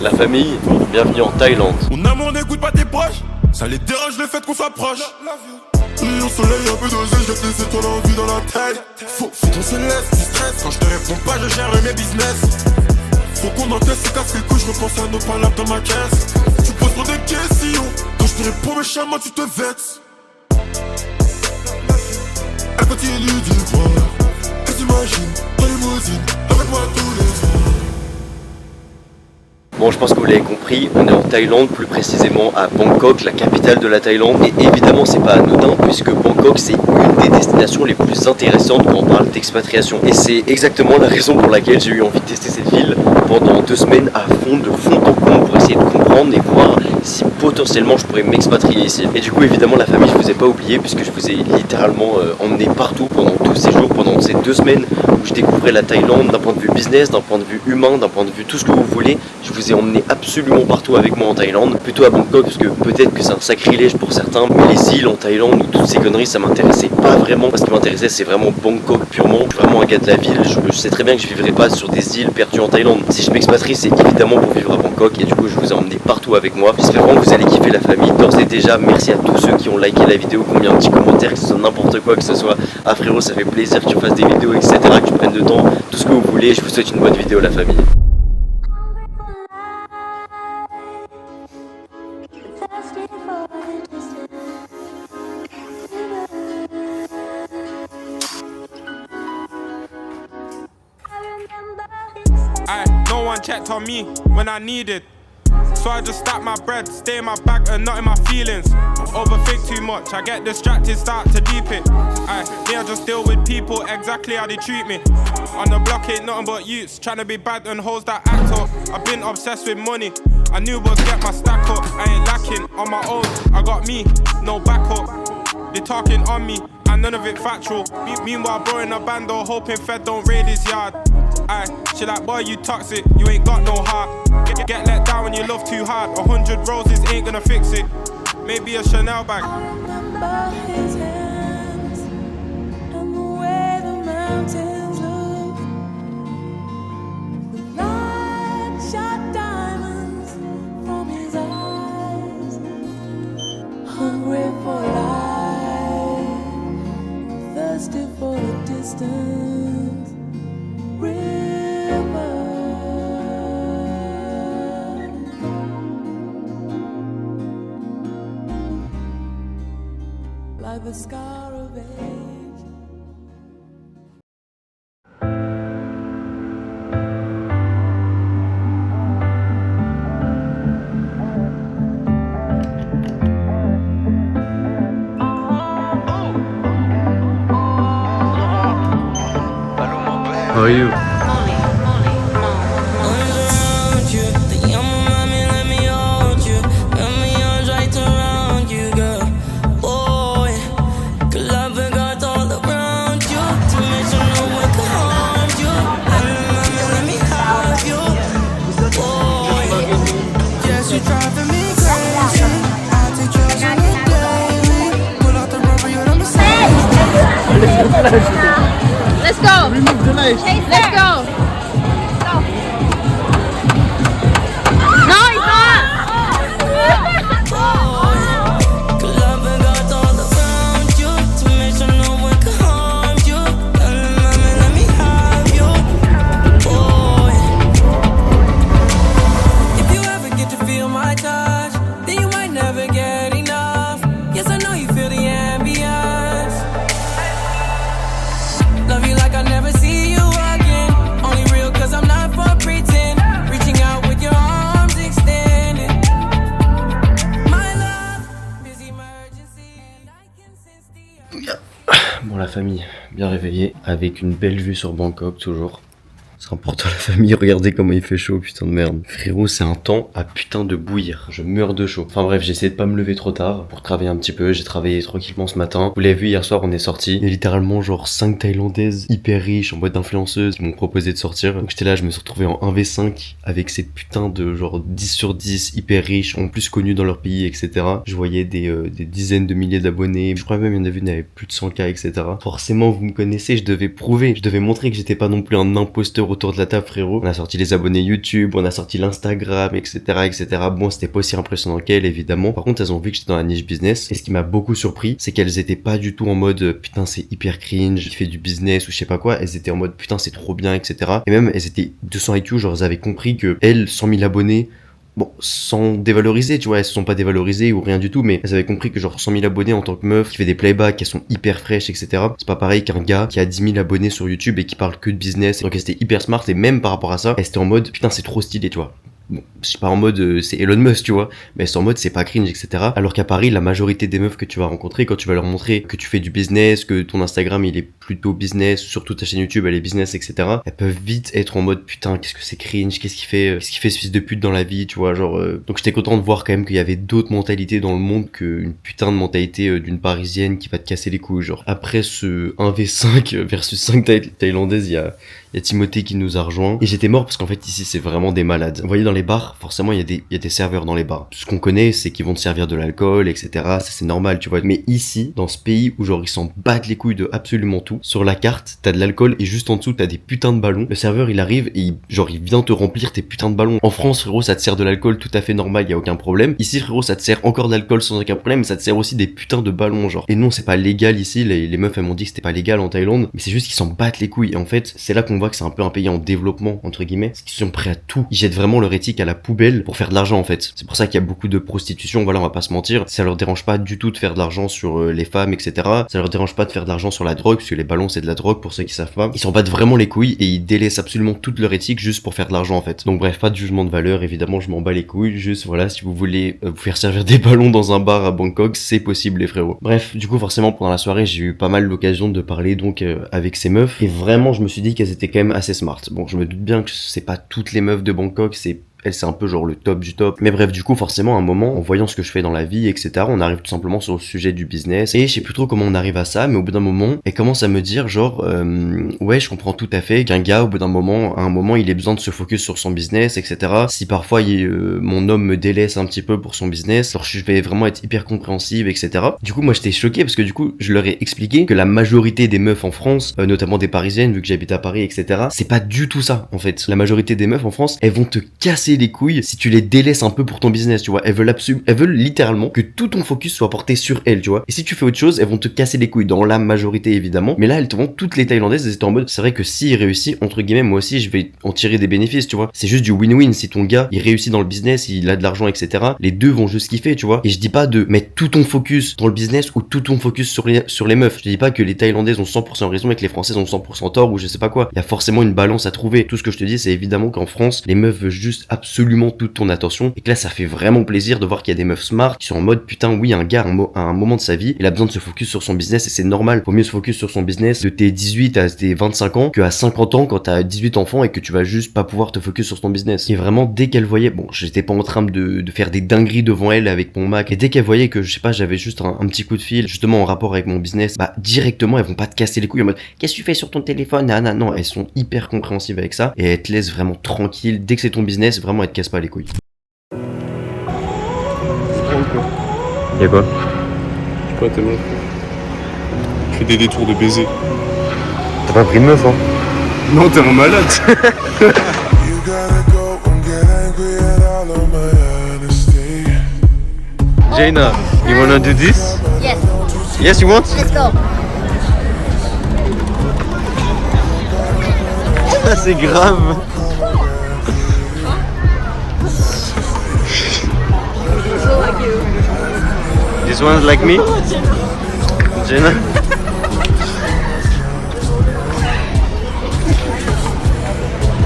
La famille, bienvenue en Thaïlande. Mon amour n'écoute pas tes proches, ça les dérange le fait qu'on soit proche. Au soleil, un peu dosé, je te laisse ton envie dans la tête. Faut ton céleste, tu stresses. Quand je te réponds pas, je gère mes business. Faut qu'on encaisse, c'est casse les couilles, je repense à nos palabres dans ma caisse. Tu poses trop de questions, quand je te réponds méchamment, tu te vexes. Elle continue d'y croire, et t'imagines, dans limousine, avec moi tous les soirs. Bon, je pense que vous l'avez compris, on est en Thaïlande, plus précisément à Bangkok, la capitale de la Thaïlande. Et évidemment, c'est pas anodin, puisque Bangkok, c'est une des destinations les plus intéressantes quand on parle d'expatriation. Et c'est exactement la raison pour laquelle j'ai eu envie de tester cette ville pendant 2 semaines à fond, de fond en comble, pour essayer de comprendre et voir si potentiellement je pourrais m'expatrier ici. Et du coup, évidemment, la famille, je vous ai pas oublié, puisque je vous ai littéralement emmené partout pendant tous ces jours, pendant ces 2 semaines où je découvrais la Thaïlande d'un point de vue business, d'un point de vue humain, d'un point de vue tout ce que vous voulez. Je vous ai emmené absolument partout avec moi en Thaïlande, plutôt à Bangkok, parce que peut-être que c'est un sacrilège pour certains, mais les îles en Thaïlande ou toutes ces conneries, ça m'intéressait pas vraiment. Ce qui m'intéressait, c'est vraiment Bangkok purement. Je suis vraiment un gars de la ville, je sais très bien que je vivrai pas sur des îles perdues en Thaïlande. Si je m'expatrie, c'est évidemment pour vivre à Bangkok, et du coup je vous ai emmené partout avec moi. J'espère vraiment que vous allez kiffer la famille. D'ores et déjà, merci à tous ceux qui ont liké la vidéo, qui ont mis un petit commentaire, que ce soit n'importe quoi, que ce soit ah frérot, ça fait plaisir que tu fasses des vidéos, etc., que tu prennes le temps, tout ce que vous voulez. Je vous souhaite une bonne vidéo la famille. No one checked on me when I needed, so I just stack my bread, stay in my bag and not in my feelings. Overthink too much, I get distracted, start to deep it. Me, I just deal with people exactly how they treat me. On the block ain't nothing but youths, trying to be bad and hoes that act up. I've been obsessed with money, I knew but get my stack up. I ain't lacking on my own, I got me, no backup. They talking on me, and none of it factual. Meanwhile, bro in a bando, hoping Fed don't raid his yard. She like, boy, you toxic, you ain't got no heart. Get let down when you love too hard. 100 roses ain't gonna fix it. Maybe a Chanel bag. I remember his hands and the way the mountains look. The light shot diamonds from his eyes. Hungry for life, thirsty for the distance. River, like the scar of age. How are you? Let's go. Remove the light. Let's go. No, it's not. If you ever get to feel my touch, then you might never get enough. Yes, I know you feel the ambience. Love you like I never see you again. Only real cause I'm not for pretend. Reaching out with your arms extended. My love, busy emergency. And I can sense the... Bon, la famille, bien réveillée, avec une belle vue sur Bangkok toujours. C'est important la famille, regardez comment il fait chaud, putain de merde. Frérot, c'est un temps à putain de bouillir. Je meurs de chaud. Enfin bref, j'ai essayé de pas me lever trop tard pour travailler un petit peu. J'ai travaillé tranquillement ce matin. Vous l'avez vu, hier soir, on est sortis. Il y a littéralement genre 5 Thaïlandaises hyper riches en boîte d'influenceuses qui m'ont proposé de sortir. Donc j'étais là, je me suis retrouvé en 1v5 avec ces putains de genre 10 sur 10 hyper riches, en plus connus dans leur pays, etc. Je voyais des dizaines de milliers d'abonnés. Je crois même il y en avait une avec plus de 100K, etc. Forcément, vous me connaissez, je devais prouver. Je devais montrer que j'étais pas non plus un imposteur plusieurs autour de la table, frérot. On a sorti les abonnés YouTube, on a sorti l'Instagram, etc., etc. Bon, c'était pas aussi impressionnant qu'elles, évidemment. Par contre, elles ont vu que j'étais dans la niche business. Et ce qui m'a beaucoup surpris, c'est qu'elles étaient pas du tout en mode putain, c'est hyper cringe, je fais du business ou je sais pas quoi. Elles étaient en mode putain, c'est trop bien, etc. Et même, elles étaient 200 IQ, genre, elles avaient compris que elles, 100 000 abonnés, bon, sans dévaloriser, tu vois, elles se sont pas dévalorisées ou rien du tout, mais elles avaient compris que genre 100 000 abonnés en tant que meuf, qui fait des playbacks, elles sont hyper fraîches, etc. C'est pas pareil qu'un gars qui a 10 000 abonnés sur YouTube et qui parle que de business. Donc elles étaient hyper smart et même par rapport à ça, elles étaient en mode putain, c'est trop stylé, tu vois. Bon, je suis pas en mode c'est Elon Musk, tu vois, mais c'est en mode c'est pas cringe, etc. Alors qu'à Paris, la majorité des meufs que tu vas rencontrer, quand tu vas leur montrer que tu fais du business, que ton Instagram il est plutôt business, surtout ta chaîne YouTube elle est business, etc. Elles peuvent vite être en mode putain, qu'est-ce que c'est cringe, qu'est-ce qu'il fait ce fils de pute dans la vie, tu vois, genre. Donc j'étais content de voir quand même qu'il y avait d'autres mentalités dans le monde qu'une putain de mentalité d'une parisienne qui va te casser les couilles, genre. Après ce 1v5 versus 5 thaïlandaises, il y a Timothée qui nous a rejoint et j'étais mort parce qu'en fait ici c'est vraiment des malades. Vous voyez dans les bars, forcément il y a des serveurs dans les bars. Ce qu'on connaît c'est qu'ils vont te servir de l'alcool, etc. Ça c'est normal, tu vois. Mais ici, dans ce pays où genre ils s'en battent les couilles de absolument tout, sur la carte t'as de l'alcool et juste en dessous t'as des putains de ballons. Le serveur il arrive et il vient te remplir tes putains de ballons. En France frérot ça te sert de l'alcool tout à fait normal, y a aucun problème. Ici frérot ça te sert encore de l'alcool sans aucun problème, mais ça te sert aussi des putains de ballons genre. Et non c'est pas légal ici, les meufs elles m'ont dit que c'était pas légal en Thaïlande, mais c'est juste qu'ils s'en battent les couilles. Et en fait c'est là qu'on voit que c'est un peu un pays en développement entre guillemets, parce qu'ils sont prêts à tout. Ils jettent vraiment leur éthique à la poubelle pour faire de l'argent en fait. C'est pour ça qu'il y a beaucoup de prostitution, voilà, on va pas se mentir. Ça leur dérange pas du tout de faire de l'argent sur les femmes, etc. Ça leur dérange pas de faire de l'argent sur la drogue, parce que les ballons c'est de la drogue pour ceux qui savent pas. Ils s'en battent vraiment les couilles et ils délaissent absolument toute leur éthique juste pour faire de l'argent en fait. Donc bref, pas de jugement de valeur, évidemment je m'en bats les couilles, juste voilà, si vous voulez vous faire servir des ballons dans un bar à Bangkok, c'est possible les frérots. Bref, du coup forcément pendant la soirée j'ai eu pas mal l'occasion de parler donc avec ces meufs et vraiment je me suis dit qu'elles étaient quand même assez smart. Bon, je me doute bien que c'est pas toutes les meufs de Bangkok, elle c'est un peu genre le top du top. Mais bref, du coup, forcément, à un moment, en voyant ce que je fais dans la vie, etc., on arrive tout simplement sur le sujet du business. Et je sais plus trop comment on arrive à ça, mais au bout d'un moment, elle commence à me dire genre, ouais, je comprends tout à fait qu'un gars, au bout d'un moment, à un moment, il ait besoin de se focus sur son business, etc. Si parfois, mon homme me délaisse un petit peu pour son business, alors je vais vraiment être hyper compréhensive, etc. Du coup, moi, j'étais choqué parce que du coup, je leur ai expliqué que la majorité des meufs en France, notamment des parisiennes, vu que j'habite à Paris, etc., c'est pas du tout ça, en fait. La majorité des meufs en France, elles vont te casser les couilles si tu les délaisses un peu pour ton business, tu vois. Elles veulent littéralement que tout ton focus soit porté sur elles, tu vois. Et si tu fais autre chose, elles vont te casser les couilles, dans la majorité évidemment. Mais là, elles te vont, toutes les Thaïlandaises, elles étaient en mode, c'est vrai que s'il réussit, entre guillemets, moi aussi, je vais en tirer des bénéfices, tu vois. C'est juste du win-win. Si ton gars, il réussit dans le business, il a de l'argent, etc., les deux vont juste kiffer, tu vois. Et je dis pas de mettre tout ton focus dans le business ou tout ton focus sur les meufs. Je dis pas que les Thaïlandaises ont 100% raison et que les Françaises ont 100% tort ou je sais pas quoi. Il y a forcément une balance à trouver. Tout ce que je te dis, c'est évidemment qu'en France, les meufs veulent juste absolument toute ton attention et que là ça fait vraiment plaisir de voir qu'il y a des meufs smart qui sont en mode putain oui, un gars à un moment de sa vie il a besoin de se focus sur son business et c'est normal. Faut mieux se focus sur son business de tes 18 à tes 25 ans qu'à 50 ans quand t'as 18 enfants et que tu vas juste pas pouvoir te focus sur ton business. Et vraiment dès qu'elle voyait, bon j'étais pas en train de faire des dingueries devant elle avec mon Mac, et dès qu'elle voyait que je sais pas j'avais juste un petit coup de fil justement en rapport avec mon business, bah directement elles vont pas te casser les couilles en mode qu'est-ce que tu fais sur ton téléphone, non, elles sont hyper compréhensives avec ça et elles te laissent vraiment tranquille. Dès que c'est ton business, vraiment elles te cassent pas les couilles. Y'a quoi? Je sais pas, t'es meuf. Je fais des détours de baiser. T'as pas pris de meuf, hein? Non, t'es un malade. Jaina, you wanna do this? Yes. Yes, you want? Let's go. Ça c'est grave. This one's like me? Jenna?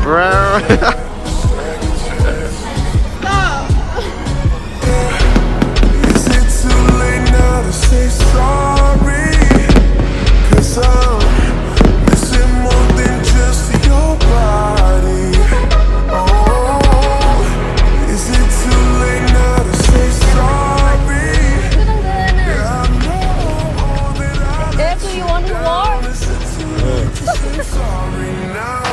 Bro. Is it too late now to say sorry? 'Cause I'm missing more than just your body. Oh, is it too late now to say sorry? Yeah, I know that Do you want to walk? I listen to say sorry now.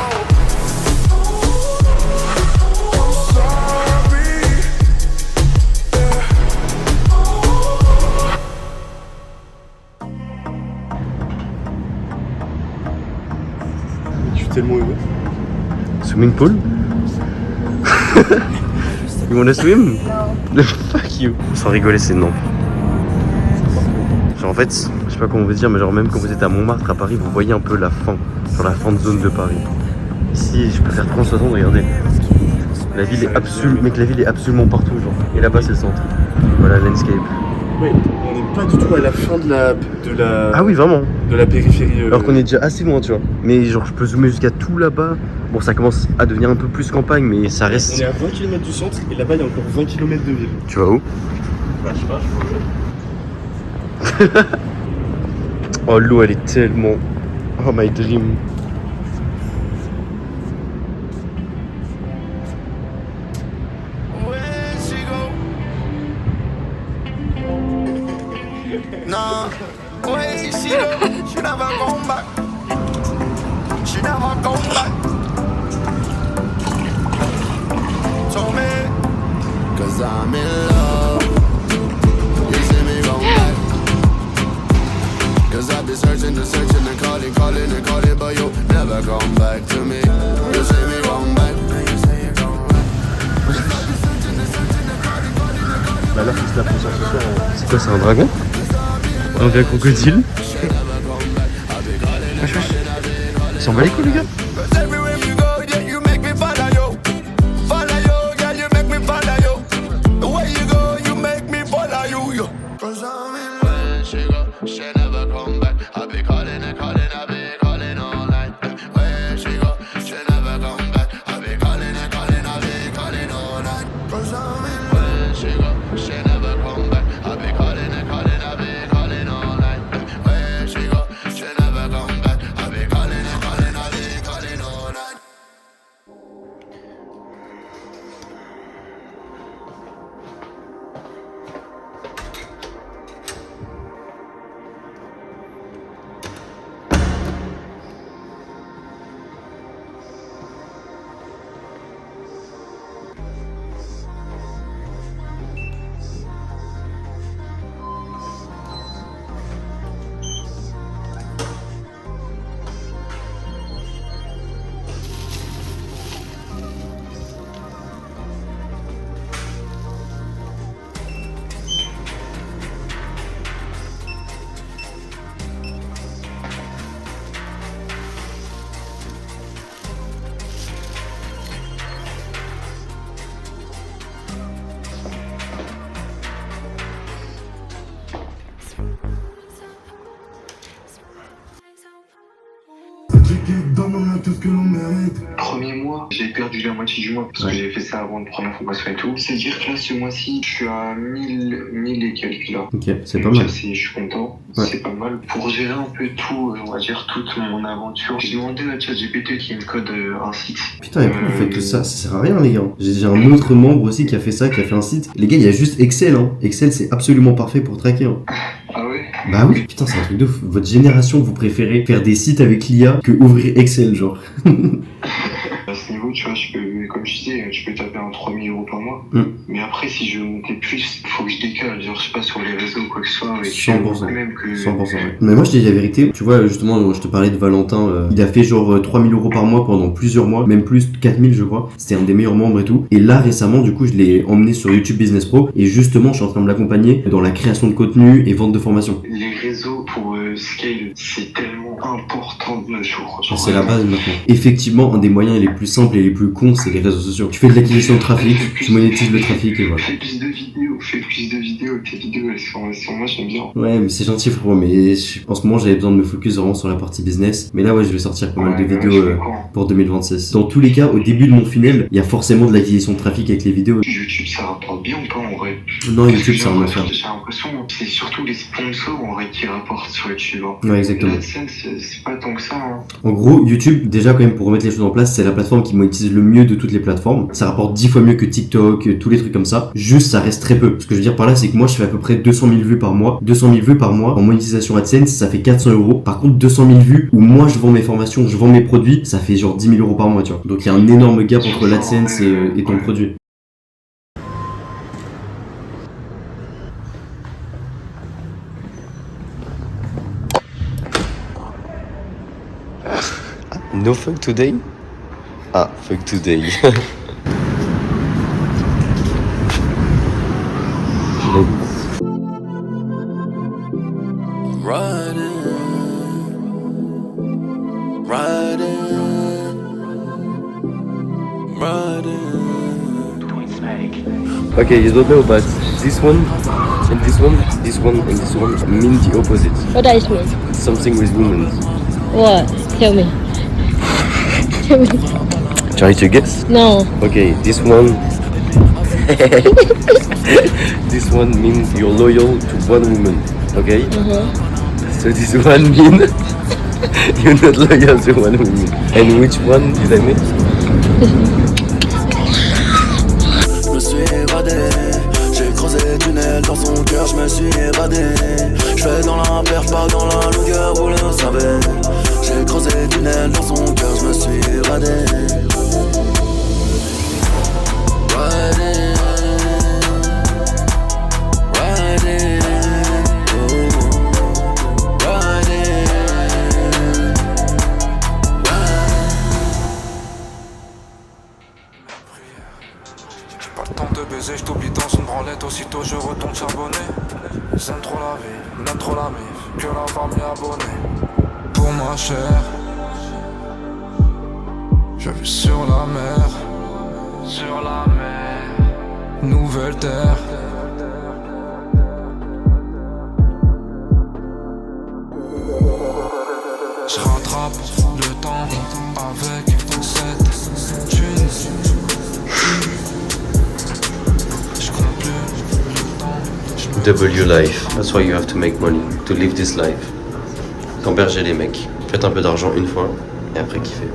swimming pool? You wanna swim? No. Fuck you. Sans rigoler, c'est non. Genre en fait, je sais pas comment vous dire, mais genre même quand vous êtes à Montmartre à Paris, vous voyez un peu la fin, sur la fin de zone de Paris. Ici, je peux faire 360, regardez. La ville est absolument, mec, la ville est absolument partout, genre. Et là-bas, c'est le centre. Voilà, landscape. Oui, on n'est pas du tout à la fin de la Ah oui, vraiment. de la périphérie. Alors qu'on est déjà assez loin, tu vois. Mais genre, je peux zoomer jusqu'à tout là-bas. Bon, ça commence à devenir un peu plus campagne, mais ça reste. On est à 20 km du centre et là-bas il y a encore 20 km de ville. Tu vas où? Bah, je sais pas, Oh, l'eau, elle est tellement. Oh, my dream. Nah, way she go, she never come back. She never come back. Told me, cause I'm in love. You see me come back. Cause I've been searching and calling, but you never come back to me. You see me come back. Bah là, faut se la prendre ce soir. C'est quoi, c'est un dragon? Un vrai crocodile? Wesh, wesh. Ils s'en bat les couilles, les gars? Premier mois, j'ai perdu la moitié du mois parce que j'ai fait ça avant de prendre la formation et tout. C'est-à-dire que là, ce mois-ci, je suis à 1000 et quelques là. Ok, c'est pas mal. Je suis content, Ouais. c'est pas mal. Pour gérer un peu tout, on va dire toute mon aventure, j'ai demandé à ChatGPT qui me code un site. Putain, et pourquoi vous faites que ça? Ça sert à rien, les gars. J'ai un autre membre aussi qui a fait ça, qui a fait un site. Les gars, il y a juste Excel, hein. Excel, c'est absolument parfait pour traquer, hein. Ah ouais? Bah oui, putain, c'est un truc de fou. Votre génération, vous préférez faire des sites avec l'IA que ouvrir Excel, genre. À ce niveau, tu vois, comme je disais, je peux taper un 3000 € par mois. Mais après, si je veux monter plus, il faut que je décale. Genre, je sais pas, sur les réseaux ou quoi que ce soit. Avec 100%. même que... 100%. Ouais. Mais moi, je te dis la vérité. Tu vois, justement, je te parlais de Valentin. Il a fait genre 3000 € par mois pendant plusieurs mois, même plus, 4000, je crois. C'était un des meilleurs membres et tout. Et là, récemment, du coup, je l'ai emmené sur YouTube Business Pro. Et justement, je suis en train de l'accompagner dans la création de contenu et vente de formation. Les réseaux pour scale, c'est tellement important de nos jours. Genre, C'est la base maintenant. Effectivement, un des moyens les plus simples et les plus cons, c'est les réseaux sociaux. Tu fais de l'acquisition de trafic, tu monétises le trafic et voilà. Fais plus de vidéos, tes vidéos elles sont moi j'aime bien. Ouais, mais c'est gentil frérot, mais en ce moment j'avais besoin de me focus vraiment sur la partie business. Mais là ouais, je vais sortir pas mal de vidéos pour 2026. Dans tous les cas, au début de mon funnel, il y a forcément de l'acquisition de trafic avec les vidéos. YouTube ça rapporte bien ou pas en vrai? Non, YouTube c'est un affaire. J'ai l'impression que c'est surtout les sponsors en vrai qui rapportent sur YouTube. Hein. Ouais, exactement. l'AdSense, c'est pas tant que ça. Hein. En gros, YouTube, déjà quand même pour remettre les choses en place, c'est la plateforme qui monétise le mieux de toutes les plateformes. Ça rapporte 10 fois mieux que TikTok, tous les trucs comme ça. Juste, ça reste très peu. Ce que je veux dire par là, c'est que moi, je fais à peu près 200 000 vues par mois. 200 000 vues par mois en monétisation AdSense, ça fait 400 €. Par contre, 200 000 vues où moi, je vends mes formations, je vends mes produits, ça fait genre 10 000 € par mois, tu vois. Donc, il y a un énorme gap entre l'AdSense et ton produit. No fuck today? Ah, fuck today. Okay, you don't know, but this one and this one, this one and this one mean the opposite. What does it mean? Something with women. What? Tell me. Tell me. Try to guess. No. Okay, this one. This one means you're loyal to one woman. Okay. So this one means you're not loyal to one woman. And which one did I miss? Je me suis évadé, j'ai creusé des tunnels dans son cœur, je me suis évadé. Je fais dans la perche, pas dans la longueur, vous le savez. J'ai creusé des tunnels dans son cœur, je me suis évadé. Je t'oublie dans une branlette, aussitôt je retourne charbonner. J'aime trop la vie, j'aime trop la mif, que la famille abonnée. Pour ma chère, je vis sur la mer, nouvelle terre. Je rattrape le temps avec cette thune. W life, that's why you have to make money, to live this life. Gamberger les mecs, faites un peu d'argent une fois, et après kiffez.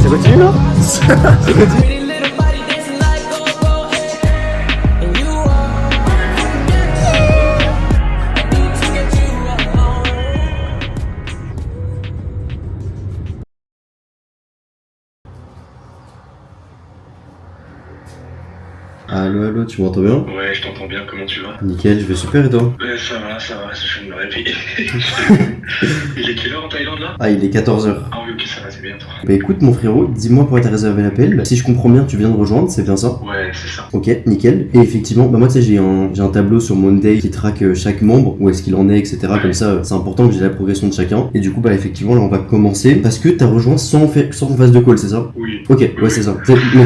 Continue là. Allô, tu m'entends bien? Ouais, je t'entends bien, comment tu vas? Nickel, je vais super et toi? Ça va, je viens de me réveiller. Il est quelle heure en Thaïlande là? Ah, il est 14h. Ah oui, ok, ça va, c'est bien toi. Bah écoute mon frérot, dis-moi pourquoi t'as réservé l'appel. Si je comprends bien, tu viens de rejoindre, c'est bien ça? Ouais, c'est ça. Ok, nickel. Et effectivement, bah moi tu sais, j'ai un tableau sur Monday qui traque chaque membre, où est-ce qu'il en est, etc. Comme ça, c'est important que j'ai la progression de chacun. Et du coup, bah effectivement, là on va commencer. Parce que t'as rejoint sans phase de call, c'est ça? Oui. Ok, ouais, c'est ça. Mais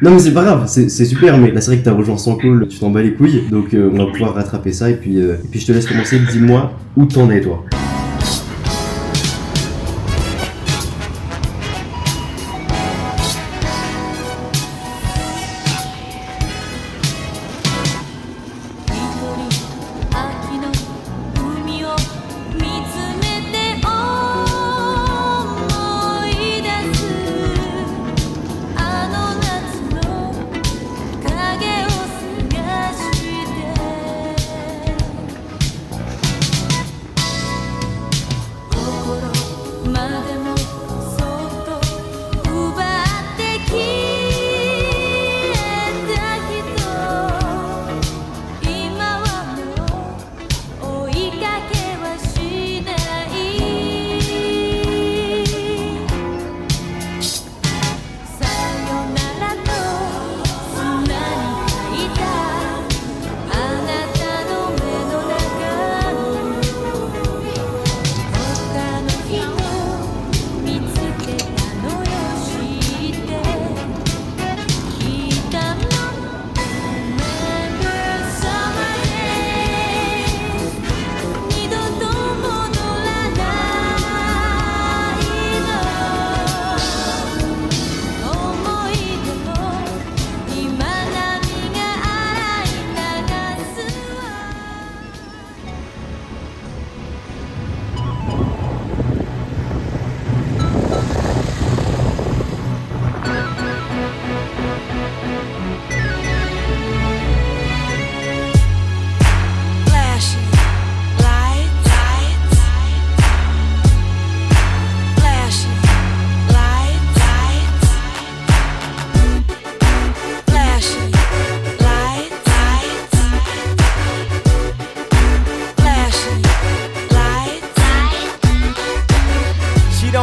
non mais c'est pas grave, c'est super, mais là c'est vrai que t'as rejoint sans call, tu t'en bats les couilles. Donc on va pouvoir rattraper ça et puis je te laisse commencer. Dis-moi où t'en es toi.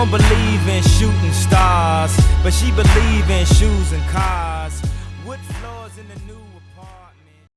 don't believe in shooting stars, but she believe in shoes and cars. Wood floors in the new apartment.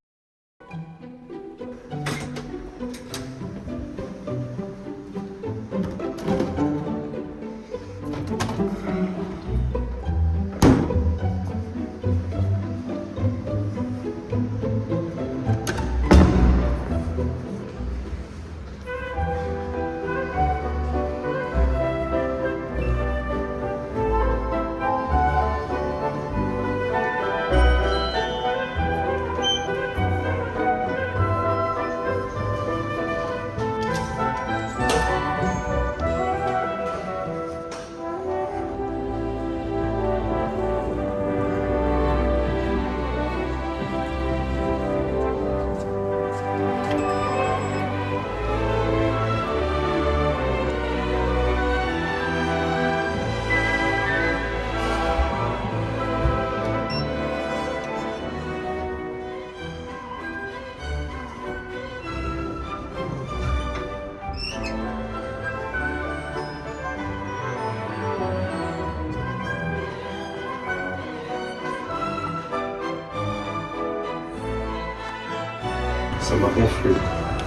Ça m'a gonflé.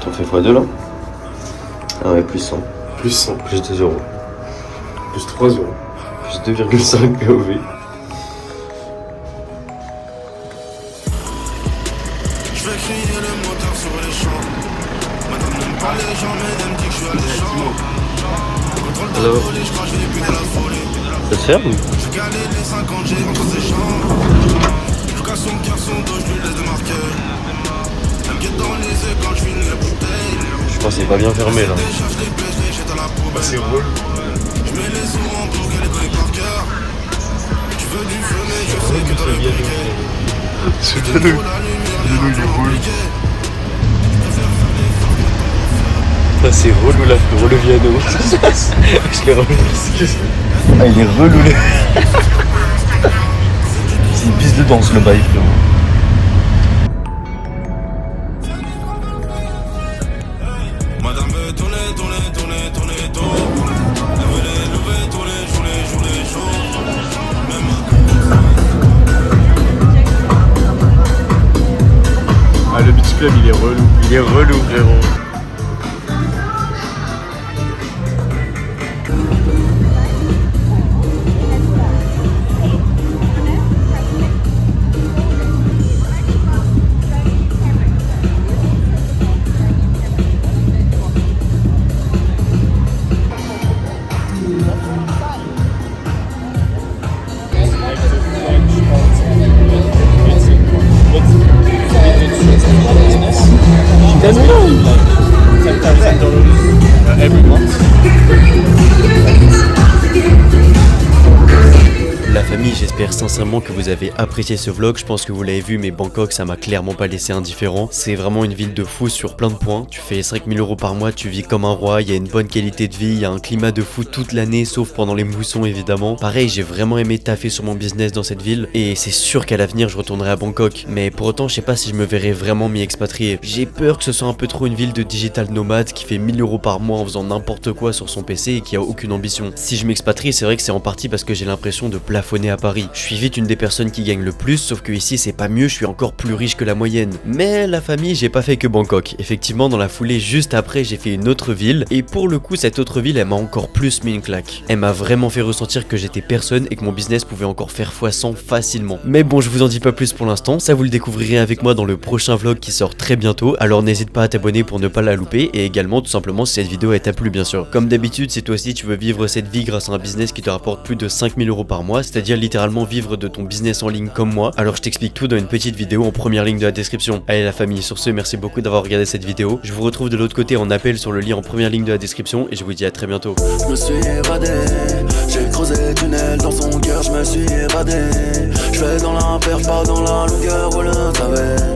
T'en fais x2 là? Ah ouais, plus 100. Plus 100. Plus 2 euros. Plus 3 euros. Plus 2,5 POV. Je vais crier le moteur sur les champs. Madame n'aime pas les gens, mais elle me dit que je suis alléchant. Contrôle de Alors voler, je crois que je vais plus de la folie. Ça se ferme? Je galais les 50 G entre ses jambes. Je casse son cœur, son dos, je lui laisse des marqueurs. Elle me guette dans les yeux quand je finis la bouteille. Je pense que c'est pas bien fermé là. Déjà, je les baisse, je les jette à la poubelle. C'est relou. Je mets les sous en boucle, elle les connaît par cœur. Tu veux du feu, mais je sais que t'as le briquet. C'est Viano. Viano, il est relou. Ça c'est relou là, relou Viano. Je l'ai relou. Ah il est relou là. C'est une piste de danse le bail frérot. Madame veut tourner, tourner, tourner, tourner, tourner. Elle veut les lever tous les jours, les jours, les jours. Ah, le beach club il est relou. Il est relou frérot. Every month. La famille, j'espère sincèrement que vous avez apprécié ce vlog. Je pense que vous l'avez vu, mais Bangkok, ça m'a clairement pas laissé indifférent. C'est vraiment une ville de fou sur plein de points. Tu fais 5000 € par mois, tu vis comme un roi, il y a une bonne qualité de vie, il y a un climat de fou toute l'année, sauf pendant les moussons évidemment. Pareil, j'ai vraiment aimé taffer sur mon business dans cette ville, et c'est sûr qu'à l'avenir, je retournerai à Bangkok. Mais pour autant, je sais pas si je me verrai vraiment m'y expatrier. J'ai peur que ce soit un peu trop une ville de digital nomade qui fait 1000 € par mois en faisant n'importe quoi sur son PC et qui a aucune ambition. Si je m'expatrie, c'est vrai que c'est en partie parce que j'ai l'impression de plafonner à Paris. Je suis vite une des personnes qui gagne le plus, sauf que ici c'est pas mieux, je suis encore plus riche que la moyenne. Mais la famille, j'ai pas fait que Bangkok. Effectivement, dans la foulée, juste après, j'ai fait une autre ville, et pour le coup, cette autre ville, elle m'a encore plus mis une claque. Elle m'a vraiment fait ressentir que j'étais personne et que mon business pouvait encore faire x100 facilement. Mais bon, je vous en dis pas plus pour l'instant, ça vous le découvrirez avec moi dans le prochain vlog qui sort très bientôt, alors n'hésite pas à t'abonner pour ne pas la louper, et également tout simplement si cette vidéo t'a plu bien sûr. Comme d'habitude, si toi aussi tu veux vivre cette vie grâce à un business qui te rapporte plus de 5000 € par mois, c'est-à-dire littéralement vivre de ton business en ligne comme moi, alors je t'explique tout dans une petite vidéo en première ligne de la description. Allez la famille, sur ce, merci beaucoup d'avoir regardé cette vidéo. Je vous retrouve de l'autre côté en appel sur le lien en première ligne de la description, et je vous dis à très bientôt. Je me suis évadé, j'ai creusé tunnel dans son cœur, je me suis évadé. Je fais dans la perf, pas dans la longueur, vous le savez.